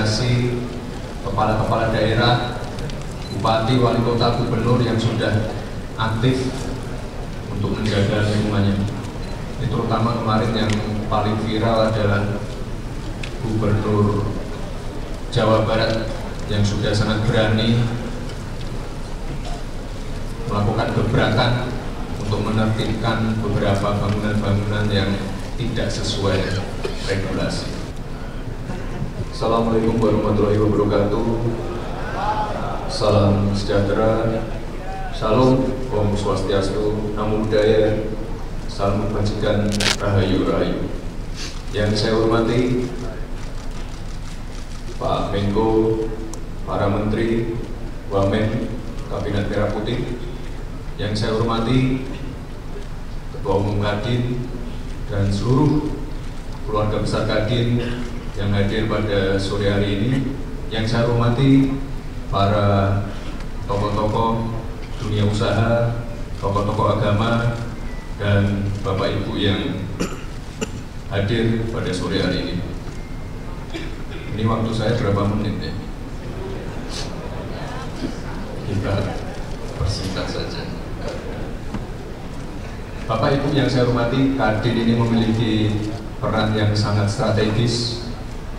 mengapresiasi kepala-kepala daerah, bupati, wali kota, gubernur yang sudah aktif untuk menjaga lingkungannya. Ini terutama kemarin yang paling viral adalah Gubernur Jawa Barat yang sudah sangat berani melakukan gebrakan untuk menertibkan beberapa bangunan-bangunan yang tidak sesuai regulasi. Assalamualaikum warahmatullahi wabarakatuh. Salam sejahtera, Salam, Om Swastiastu, Namo Buddhaya, Salam Kebajikan, Rahayu Rahayu. Yang saya hormati Pak Menko, para Menteri, Wamen, Kabinet Merah Putih. Yang saya hormati Ketua Umum Kadin dan seluruh keluarga besar Kadin yang hadir pada sore hari ini. Yang saya hormati para tokoh-tokoh dunia usaha, tokoh-tokoh agama, dan Bapak Ibu yang hadir pada sore hari ini. Ini waktu saya berapa menit ya? Kita persingkat saja. Bapak Ibu yang saya hormati, Kadin ini memiliki peran yang sangat strategis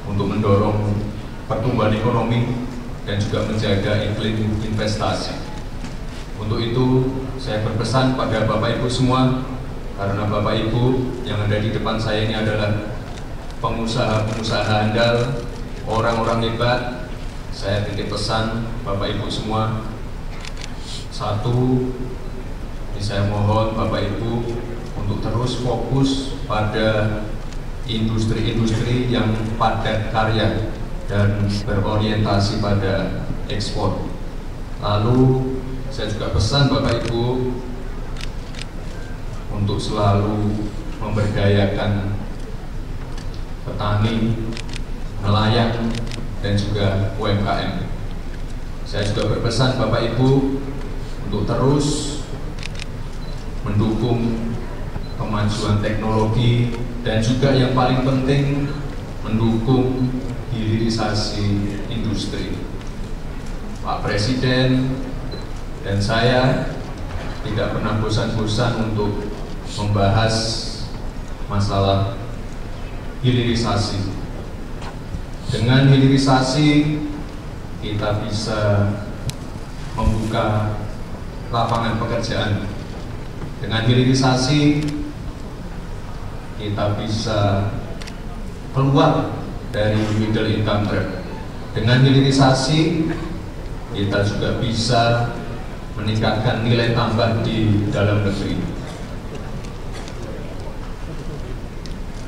untuk mendorong pertumbuhan ekonomi dan juga menjaga iklim investasi. Untuk itu, saya berpesan pada Bapak Ibu semua, karena Bapak Ibu yang ada di depan saya ini adalah pengusaha-pengusaha handal, orang-orang hebat. Saya titip pesan Bapak Ibu semua. Satu, saya mohon Bapak Ibu untuk terus fokus pada industri-industri yang padat karya dan berorientasi pada ekspor. Lalu saya juga pesan Bapak Ibu untuk selalu memberdayakan petani, nelayan, dan juga UMKM. Saya juga berpesan Bapak Ibu untuk terus mendukung kemajuan teknologi dan juga yang paling penting mendukung hilirisasi industri. Pak Presiden dan saya tidak pernah bosan-bosan untuk membahas masalah hilirisasi. Dengan hilirisasi kita bisa membuka lapangan pekerjaan. Dengan hilirisasi kita bisa keluar dari middle income trap. Dengan hilirisasi kita juga bisa meningkatkan nilai tambah di dalam negeri.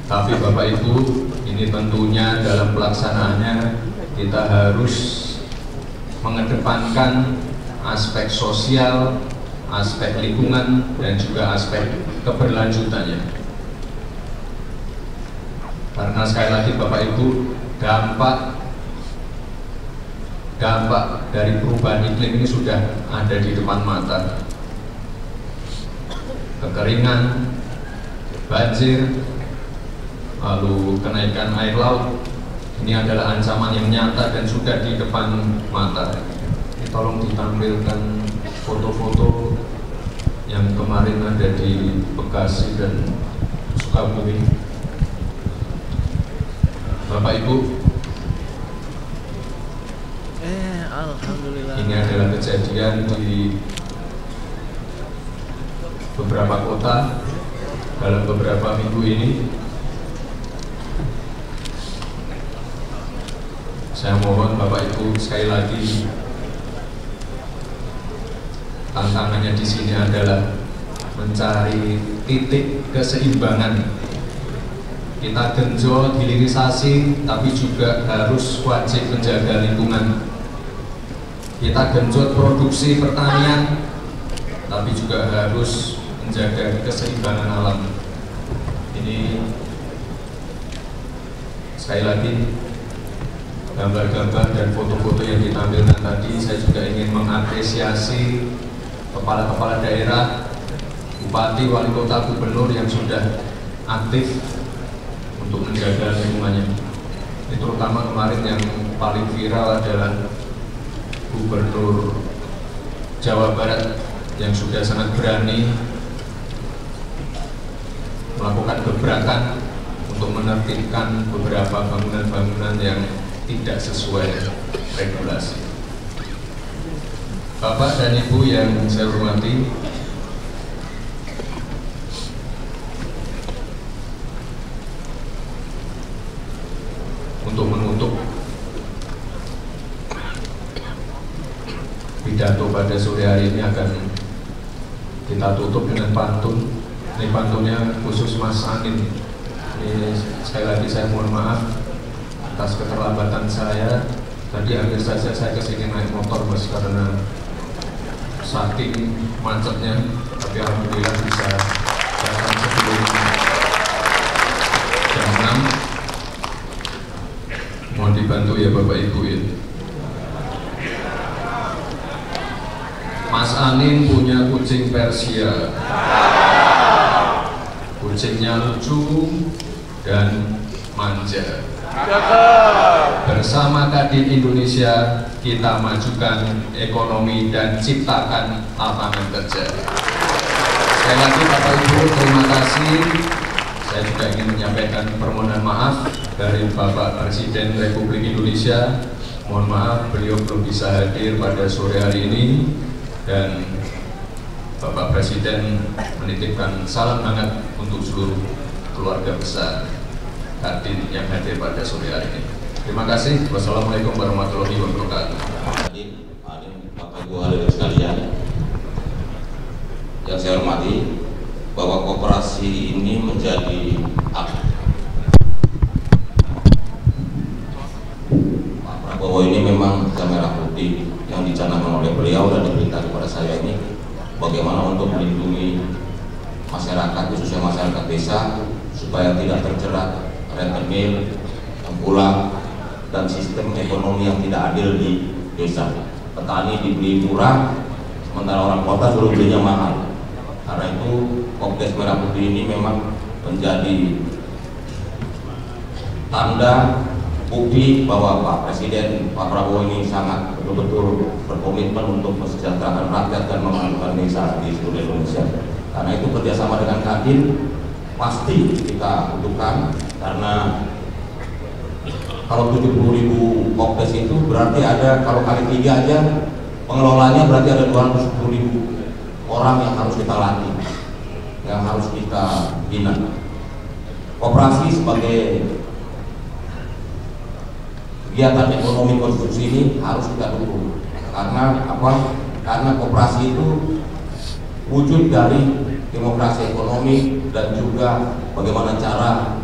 Tapi Bapak Ibu, ini tentunya dalam pelaksanaannya kita harus mengedepankan aspek sosial, aspek lingkungan, dan juga aspek keberlanjutannya. Karena sekali lagi Bapak Ibu, dampak dari perubahan iklim ini sudah ada di depan mata. Kekeringan, banjir, lalu kenaikan air laut, ini adalah ancaman yang nyata dan sudah di depan mata. Tolong ditampilkan foto-foto yang kemarin ada di Bekasi dan Sukabumi. Bapak Ibu, Alhamdulillah. Ini adalah kejadian di beberapa kota dalam beberapa minggu ini. Saya mohon Bapak Ibu sekali lagi, tantangannya di sini adalah mencari titik keseimbangan. Kita genjot hilirisasi, tapi juga harus wajib menjaga lingkungan. Kita genjot produksi pertanian, tapi juga harus menjaga keseimbangan alam. Ini sekali lagi gambar-gambar dan foto-foto yang ditampilkan tadi, saya juga ingin mengapresiasi kepala-kepala daerah, bupati, wali kota, gubernur yang sudah aktif untuk menjaga lingkungannya. Ini terutama kemarin yang paling viral adalah Gubernur Jawa Barat yang sudah sangat berani melakukan gebrakan untuk menertibkan beberapa bangunan-bangunan yang tidak sesuai regulasi. Bapak dan Ibu yang saya hormati, untuk menutup pidato pada sore hari ini akan kita tutup dengan pantun. Ini pantunnya khusus Mas Anin. Ini sekali lagi saya mohon maaf atas keterlambatan saya. Tadi hampir saja saya kesini naik motor Mas karena saking macetnya, tapi alhamdulillah bisa datang sebelum jam 6. Mohon dibantu ya Bapak Ibu ya. Mas Anin punya kucing Persia. Kucingnya lucu dan manja. Bersama Kadin Indonesia kita majukan ekonomi dan ciptakan lapangan kerja. Sekali lagi Bapak Ibu, terima kasih. Saya juga ingin menyampaikan permohonan maaf dari Bapak Presiden Republik Indonesia. Mohon maaf beliau belum bisa hadir pada sore hari ini, dan Bapak Presiden menitipkan salam hangat untuk seluruh keluarga besar Kadin yang hadir pada sore hari ini. Terima kasih. Wassalamualaikum warahmatullahi wabarakatuh. Bapak Ibu hadirin sekalian, yang saya hormati, bahwa koperasi ini menjadi hak Pak Prabowo. Ini memang merah putih yang dicanangkan oleh beliau dan diperintah kepada saya ini, bagaimana untuk melindungi masyarakat, khususnya masyarakat desa, supaya tidak terjerat rentenir, tengkulak, dan sistem ekonomi yang tidak adil di desa. Petani dibeli murah, sementara orang kota suruh belinya mahal. Karena itu Kopdes Merah Putih ini memang menjadi tanda bukti bahwa Pak Presiden, Pak Prabowo ini sangat betul-betul berkomitmen untuk mesejahterakan rakyat dan memajukan desa di seluruh Indonesia. Karena itu kerjasama dengan Kadin pasti kita butuhkan, karena kalau 70.000 Kopdes itu berarti ada, kalau kali 3 aja pengelolanya berarti ada 210.000 orang yang harus kita latih, yang harus kita bina. Koperasi sebagai kegiatan ekonomi konstruksi ini harus kita dukung. Karena apa? Karena koperasi itu wujud dari demokrasi ekonomi dan juga bagaimana cara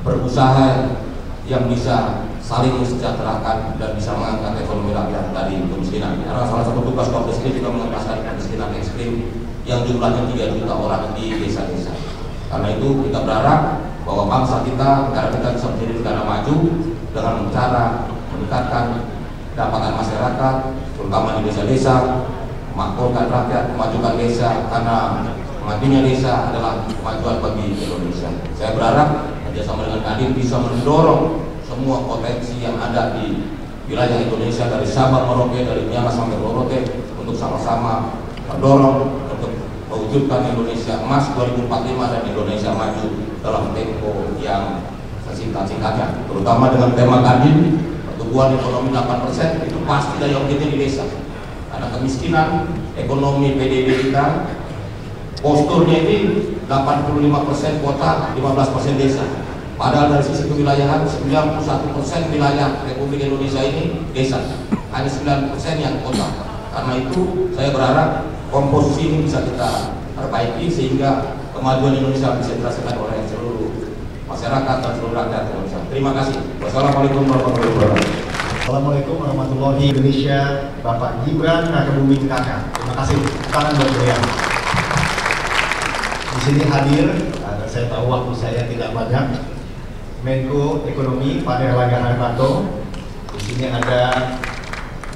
berusaha yang bisa saling mensejahterakan dan bisa mengangkat ekonomi rakyat dari kemiskinan. Karena salah satu tugas Kopdes ini juga mengentaskan kemiskinan ekstrim yang jumlahnya 3 juta orang di desa-desa. Karena itu kita berharap bahwa bangsa kita, negara kita bisa menjadi negara maju dengan cara meningkatkan pendapatan masyarakat, terutama di desa-desa, memakmurkan rakyat, memajukan desa, karena majunya desa adalah kemajuan bagi Indonesia. Saya berharap kerjasama dengan Kadin bisa mendorong semua potensi yang ada di wilayah Indonesia, dari Sabang Merauke, dari Miangas sampai Merauke, untuk sama-sama mendorong untuk mewujudkan Indonesia Emas 2045 dan Indonesia maju dalam tempo yang sesingkat-singkatnya. Terutama dengan tema Kadin, pertumbuhan ekonomi 8% itu pasti dari objeknya di desa. Karena kemiskinan ekonomi PDB kita, posturnya ini 85% kota, 15% desa. Padahal dari sisi kewilayahan 91% wilayah Republik Indonesia ini desa, hanya 9% yang kota. Karena itu saya berharap komposisi ini bisa kita perbaiki sehingga kemajuan Indonesia bisa dirasakan oleh seluruh masyarakat dan seluruh rakyat Indonesia. Terima kasih. Wassalamualaikum warahmatullahi wabarakatuh. Assalamualaikum warahmatullahi wabarakatuh. Indonesia, Bapak Gibran Rakebuming Raka. Terima kasih. Tangan buat beliau. Di sini hadir, saya tahu waktu saya tidak banyak, Menko Ekonomi Pak Erlangga Hartarto. Di sini ada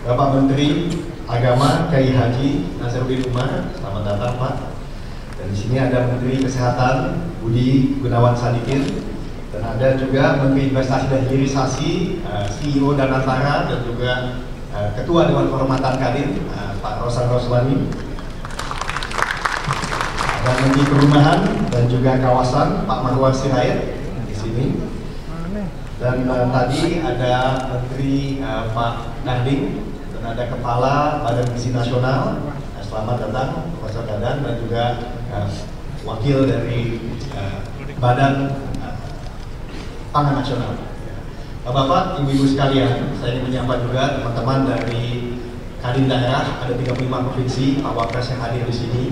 Bapak Menteri Agama Kiai Haji Nasaruddin Umar. Selamat datang Pak. Dan di sini ada Menteri Kesehatan Budi Gunawan Sadikin. Dan ada juga Menteri Investasi dan Hilirisasi, CEO Danantara, dan juga Ketua Dewan Kehormatan Kadin, Pak Rosan Roslani. Ada Menteri Perumahan dan juga Kawasan, Pak Marwan Sirait di sini. Dan tadi ada Menteri Pak Nadiem, dan ada Kepala Badan Gizi Nasional. Selamat datang Profesor Dadan, dan juga Wakil dari Badan Pangan Nasional. Bapak, Ibu-Ibu sekalian, saya ingin menyapa juga teman-teman dari Kadin daerah, ada 35 provinsi, Pak Wapres yang hadir di sini,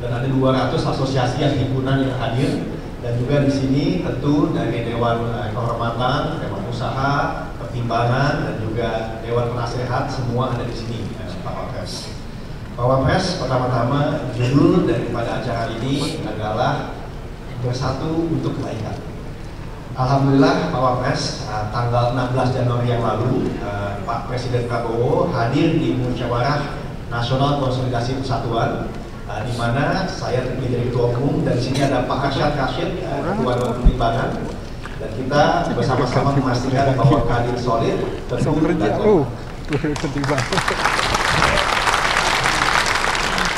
dan ada 200 asosiasi yang himpunan yang hadir, dan juga di sini tentu dari Dewan Kehormatan, Dewan Usaha, Pertimbangan, dan juga Dewan Penasehat, semua ada di sini, Pak Wapres. Pak Wapres, pertama-tama judul daripada acara ini adalah Bersatu untuk Kebaikan. Alhamdulillah Pak Wapres, tanggal 16 Januari yang lalu Pak Presiden Prabowo hadir di Musyawarah Nasional Konsolidasi Persatuan, di mana saya terpilih dari Ketua Umum, dan di sini ada Pak Arsyad Rashid, Ketua Dewan Pertimbangan, dan kita bersama-sama memastikan bahwa Kadin solid, teguh, dan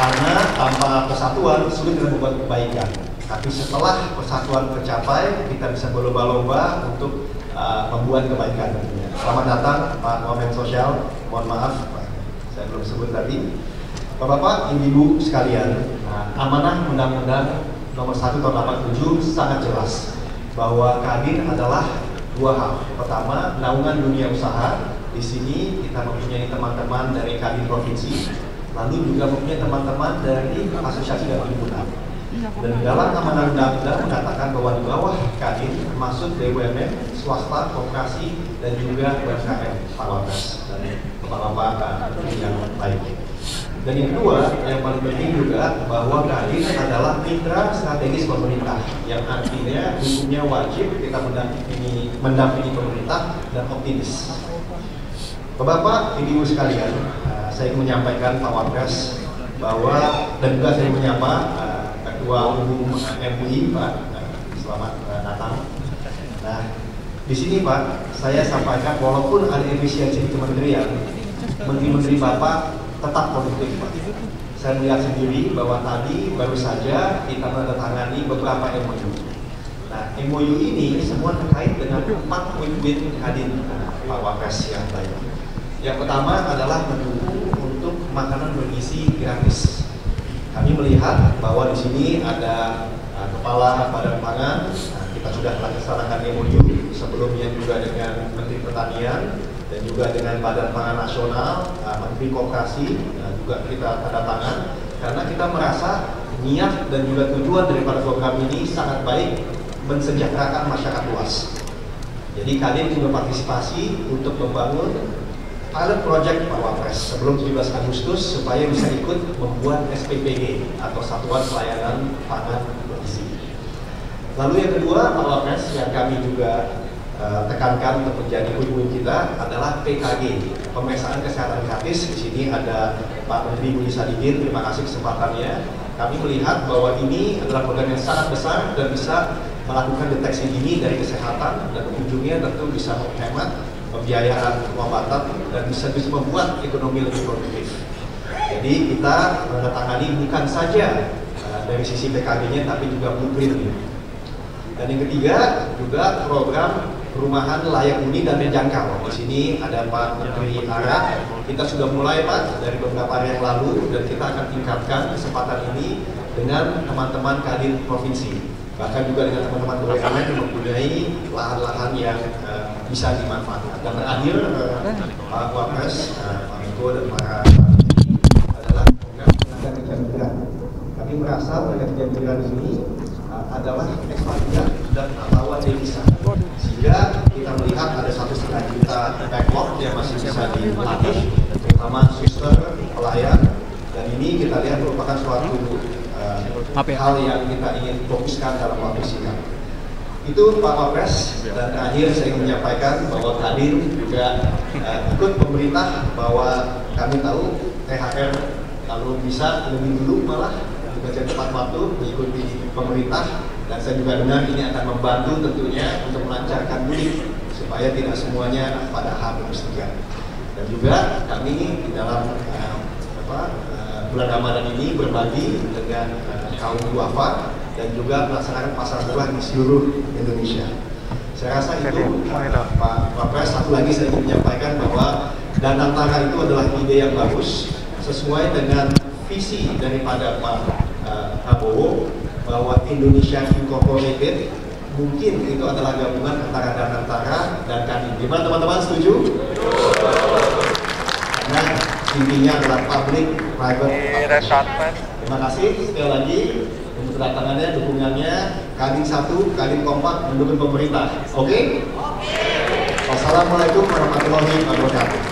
karena tanpa persatuan sulit kita membuat kebaikan. Tapi setelah persatuan tercapai, kita bisa berlomba-lomba untuk membuat kebaikan tentunya. Selamat datang Pak Wamen Sosial. Mohon maaf, saya belum sebut tadi. Bapak-bapak, ibu-ibu sekalian, amanah Undang-Undang Nomor 1 Tahun 87 sangat jelas bahwa Kadin adalah dua hal. Pertama, naungan dunia usaha. Di sini kita mempunyai teman-teman dari Kadin provinsi, lalu juga mempunyai teman-teman dari asosiasi dan himpunan. Dan dalam amanah undang-undang mengatakan bahwa di bawah Kadin termasuk BUMN, swasta, koperasi, dan juga UMKM, Pak Wapres dan bapak-bapak yang lain. Dan yang kedua, yang paling penting juga bahwa Kadin adalah mitra strategis pemerintah, yang artinya hukumnya wajib kita mendampingi pemerintah dan optimis. Bapak, ibu sekalian, saya ingin menyampaikan Pak Wapres bahwa, dan juga saya menyapa Ketua Umum MUI, Pak, selamat datang. Nah, di sini Pak, saya sampaikan walaupun ada efisiensi di kementerian, menteri-menteri Bapak tetap produktif, Pak. Saya melihat sendiri bahwa tadi baru saja kita menandatangani beberapa MOU. Nah, MOU ini semua terkait dengan 4 win-win Kadin, Pak Wapres yang baik. Yang pertama adalah mendukung untuk makanan bergizi gratis. Kami melihat bahwa di sini ada Kepala Badan Pangan, kita sudah melaksanakan MOU sebelumnya juga dengan Menteri Pertanian dan juga dengan Badan Pangan Nasional, Menteri Koperasi, juga kita tanda tangan karena kita merasa niat dan juga tujuan daripada program ini sangat baik, mensejahterakan masyarakat luas. Jadi Kadin juga partisipasi untuk membangun pilot project Pak Wapres sebelum 17 Agustus supaya bisa ikut membuat SPPG atau Satuan Pelayanan Pangan Bergizi. Lalu yang kedua Pak Wapres yang kami juga tekankan untuk menjadi win-win kita adalah PKG, pemeriksaan kesehatan gratis. Di sini ada Pak Menteri Budi Sadikin, terima kasih kesempatannya. Kami melihat bahwa ini adalah program yang sangat besar dan bisa melakukan deteksi dini dari kesehatan, dan ujungnya tentu bisa menghemat pembiayaan pengobatan dan bisa membuat ekonomi lebih produktif. Jadi kita menandatangani bukan saja dari sisi PKB-nya tapi juga blueprint-nya. Dan yang ketiga juga program perumahan layak huni dan terjangkau. Di sini ada Pak Menteri Ara. Kita sudah mulai Pak dari beberapa hari yang lalu, dan kita akan tingkatkan kesempatan ini dengan teman-teman Kadin provinsi, bahkan juga dengan teman-teman BUMN yang mempunyai lahan-lahan yang bisa dimanfaatkan. Dan terakhir Pak Wapres, Pak Menko, dan para adalah program tenaga kerja migran. Kami merasa tenaga kerja migran ini adalah ekspatriat dan pahlawan devisa, sehingga kita melihat ada 1,5 juta backlog yang masih bisa dilatih, terutama suster, pelayan, dan ini kita lihat merupakan suatu hal yang kita ingin fokuskan dalam waktu singkat. Itu Pak Wapres, dan terakhir saya ingin menyampaikan bahwa Kadin juga ikut pemerintah bahwa kami tahu THR kalau bisa lebih dulu malah bekerja tepat waktu mengikuti pemerintah, dan saya juga dengar ini akan membantu tentunya untuk melancarkan mudik supaya tidak semuanya pada H+3. Dan juga kami di dalam bulan Ramadan ini berbagi dengan kaum duafa dan juga melaksanakan pasar murah di seluruh Indonesia. Saya rasa itu Pak Wapres. Satu lagi saya ingin menyampaikan bahwa Danantara itu adalah ide yang bagus sesuai dengan visi daripada Pak Prabowo bahwa Indonesia Incorporated mungkin itu adalah gabungan antara Danantara dan Kadin. Gimana teman-teman, setuju? Karena intinya adalah public private partnership. Terima kasih sekali lagi untuk kedatangannya, dukungannya. Kadin satu, Kadin kompak mendukung pemerintah. Oke? Wassalamualaikum warahmatullahi wabarakatuh.